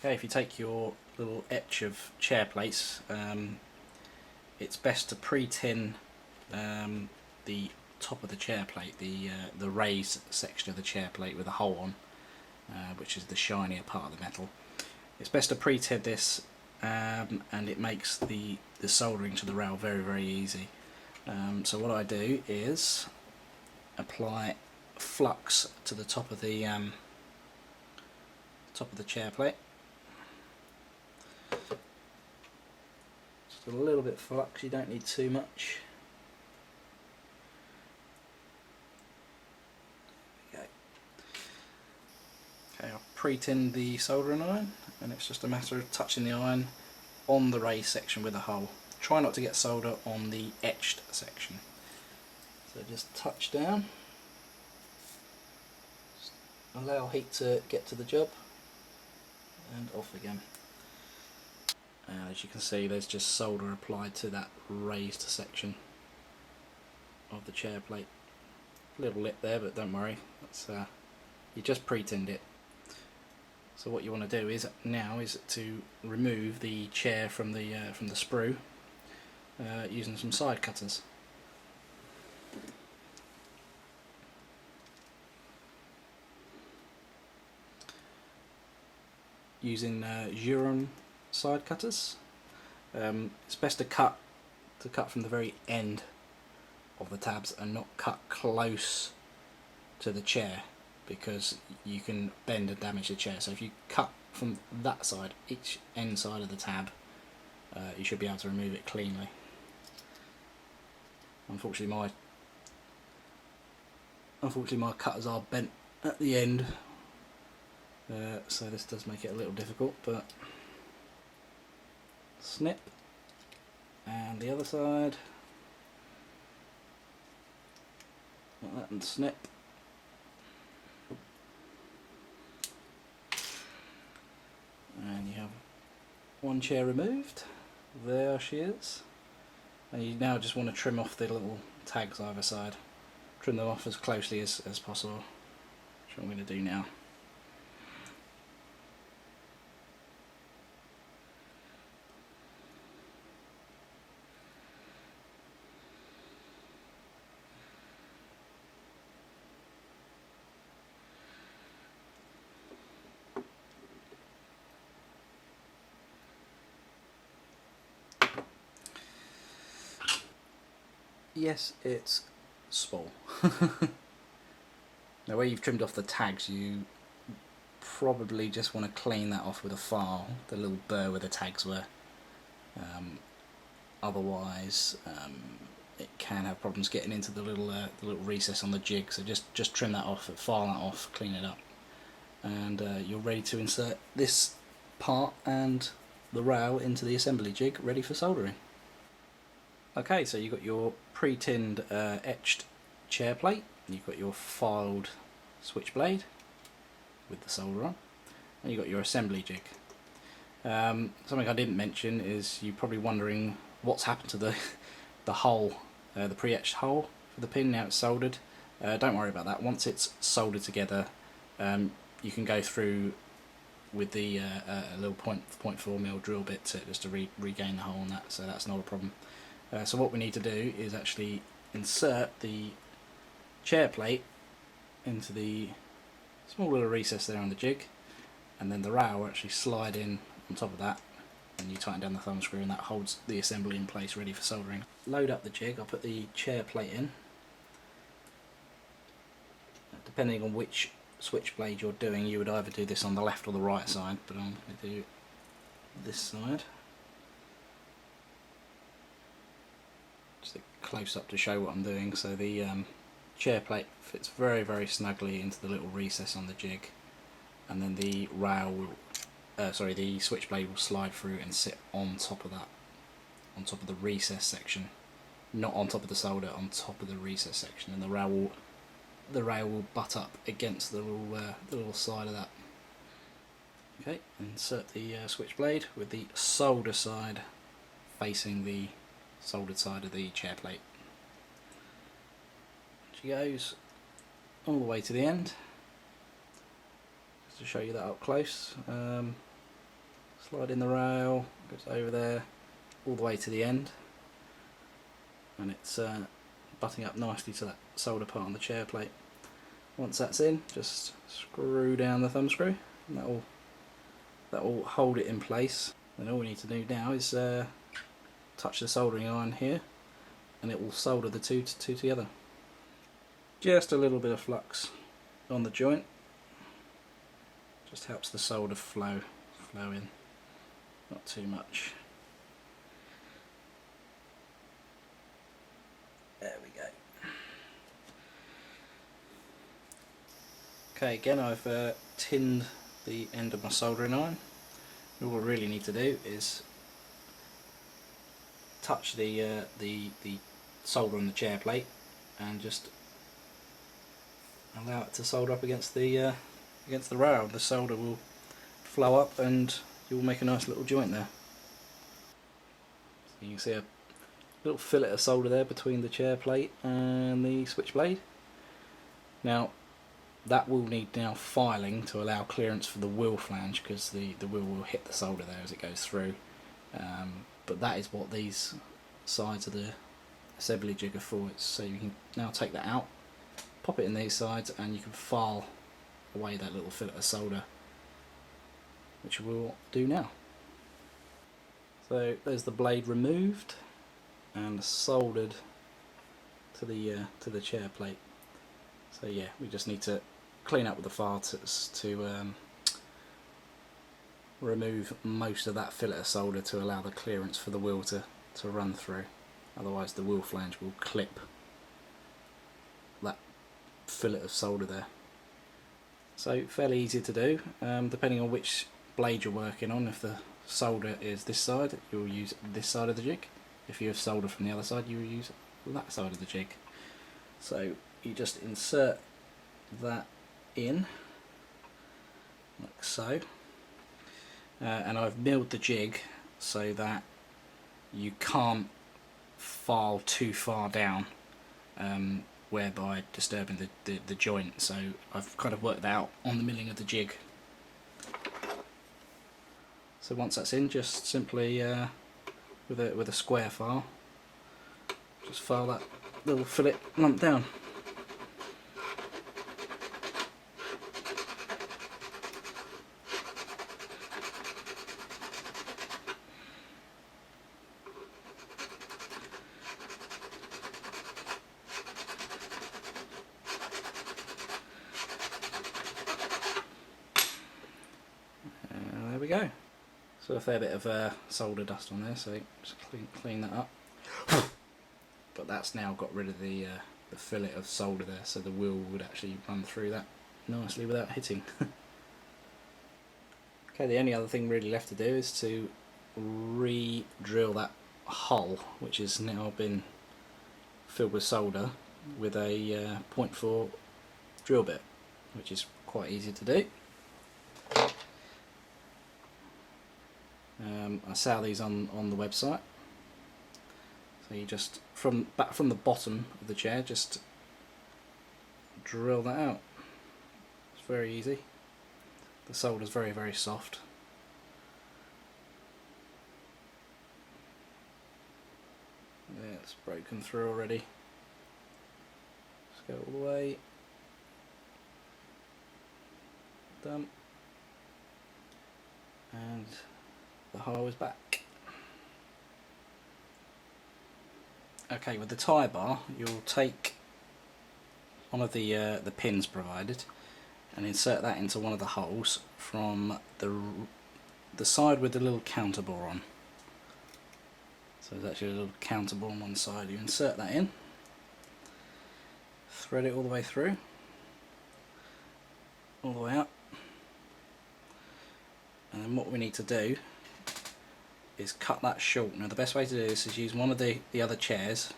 Okay, if you take your little etch of chair plates, it's best to pre-tin the top of the chair plate, the raised section of the chair plate with a hole on, which is the shinier part of the metal. It's best to pre-tin this, and it makes the soldering to the rail very, very easy. So what I do is apply flux to the top of the chair plate. Just a little bit of flux, you don't need too much. Okay, I've pre-tinned the soldering iron, and it's just a matter of touching the iron on the raised section with a hole. Try not to get solder on the etched section. So just touch down, just allow heat to get to the job, and off again. As you can see, there's just solder applied to that raised section of the chair plate. A little lip there, but don't worry, that's you just pre-tinned it. So what you want to do is to remove the chair from the sprue using some side cutters. Using Juron side cutters, it's best to cut from the very end of the tabs and not cut close to the chair, because you can bend and damage the chair. So if you cut from that side, each end side of the tab, you should be able to remove it cleanly. Unfortunately my cutters are bent at the end, so this does make it a little difficult, but snip, and the other side like that, and snip. And you have one chair removed. There she is. And you now just want to trim off the little tags either side. Trim them off as closely as possible, which I'm going to do now. Yes, it's small. Now where you've trimmed off the tags, you probably just want to clean that off with a file, the little burr where the tags were. Otherwise it can have problems getting into the little recess on the jig, so just trim that off, file that off, clean it up, and you're ready to insert this part and the rail into the assembly jig, ready for soldering. Okay, so you've got your pre-tinned etched chair plate, you've got your filed switch blade with the solder on, and you've got your assembly jig. Something I didn't mention is you're probably wondering what's happened to the hole, the pre-etched hole for the pin. Now it's soldered. Don't worry about that. Once it's soldered together, you can go through with the a little 0.4mm drill bit just to regain the hole on that, so that's not a problem. So what we need to do is actually insert the chair plate into the small little recess there on the jig, and then the rail will actually slide in on top of that, and you tighten down the thumb screw, and that holds the assembly in place ready for soldering. Load up the jig. I'll put the chair plate in. Depending on which switch blade you're doing, you would either do this on the left or the right side, but I'm going to do this side. Just a close up to show what I'm doing. So the chair plate fits very, very snugly into the little recess on the jig, and then the rail will, the switch blade will slide through and sit on top of that, on top of the recess section, not on top of the solder, on top of the recess section, and the rail will butt up against the little side of that. Okay, insert the switch blade with the solder side facing the soldered side of the chair plate. She goes all the way to the end. Just to show you that up close. slide in the rail, goes over there, all the way to the end, and it's butting up nicely to that solder part on the chair plate. Once that's in, just screw down the thumb screw, and that will hold it in place. Then all we need to do now is touch the soldering iron here, and it will solder the two together. Just a little bit of flux on the joint, just helps the solder flow in, not too much. There we go. Okay, again I've tinned the end of my soldering iron. All we really need to do is touch the solder on the chair plate and just allow it to solder up against the rail. The solder will flow up and you'll make a nice little joint there. So you can see a little fillet of solder there between the chair plate and the switch blade. Now that will need now filing to allow clearance for the wheel flange, because the wheel will hit the solder there as it goes through. But that is what these sides of the assembly jig are for. So you can now take that out, pop it in these sides, and you can file away that little fillet of solder, which we'll do now. So there's the blade removed and soldered to the chair plate. So yeah, we just need to clean up with the file to remove most of that fillet of solder to allow the clearance for the wheel to run through. Otherwise the wheel flange will clip that fillet of solder there. So fairly easy to do, depending on which blade you're working on. If the solder is this side, you'll use this side of the jig. If you have solder from the other side, you will use that side of the jig. So you just insert that in like so, and I've milled the jig so that you can't file too far down, whereby disturbing the joint. So I've kind of worked that out on the milling of the jig. So once that's in, just simply with a square file, just file that little fillet lump down. There we go. So a fair bit of solder dust on there, so just clean that up. But that's now got rid of the fillet of solder there, so the wheel would actually run through that nicely without hitting. Okay, the only other thing really left to do is to re-drill that hole, which has now been filled with solder, with a 0.4 drill bit, which is quite easy to do. I sell these on the website. So you just back from the bottom of the chair, just drill that out. It's very easy. The solder's very, very soft. Yeah, it's broken through already. Just go all the way. Done. And the hole is back. Okay, with the tie bar, you'll take one of the pins provided and insert that into one of the holes from the side with the little counter bore on. So there's actually a little counter bore on one side. You insert that in, thread it all the way through, all the way up, and then what we need to do is cut that short. Now the best way to do this is use one of the other chairs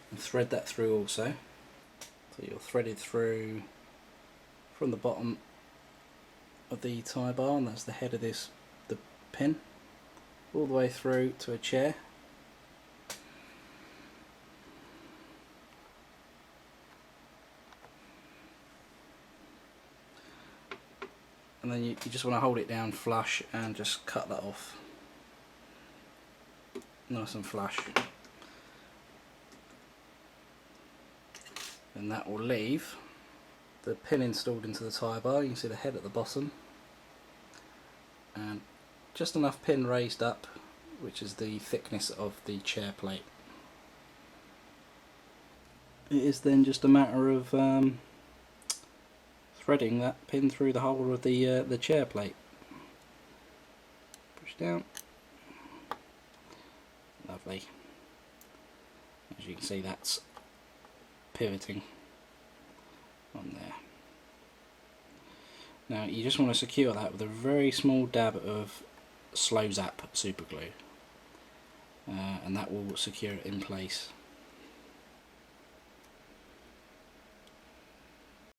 and thread that through also. So you're threaded through from the bottom of the tie bar, and that's the head of the pin, all the way through to a chair. and then you just want to hold it down flush and just cut that off nice and flush, and that will leave the pin installed into the tyre bar. You can see the head at the bottom and just enough pin raised up, which is the thickness of the chair plate. It is then just a matter of threading that pin through the hole of the chair plate. Push down. Lovely. As you can see, that's pivoting on there. Now you just want to secure that with a very small dab of slow zap super glue, and that will secure it in place.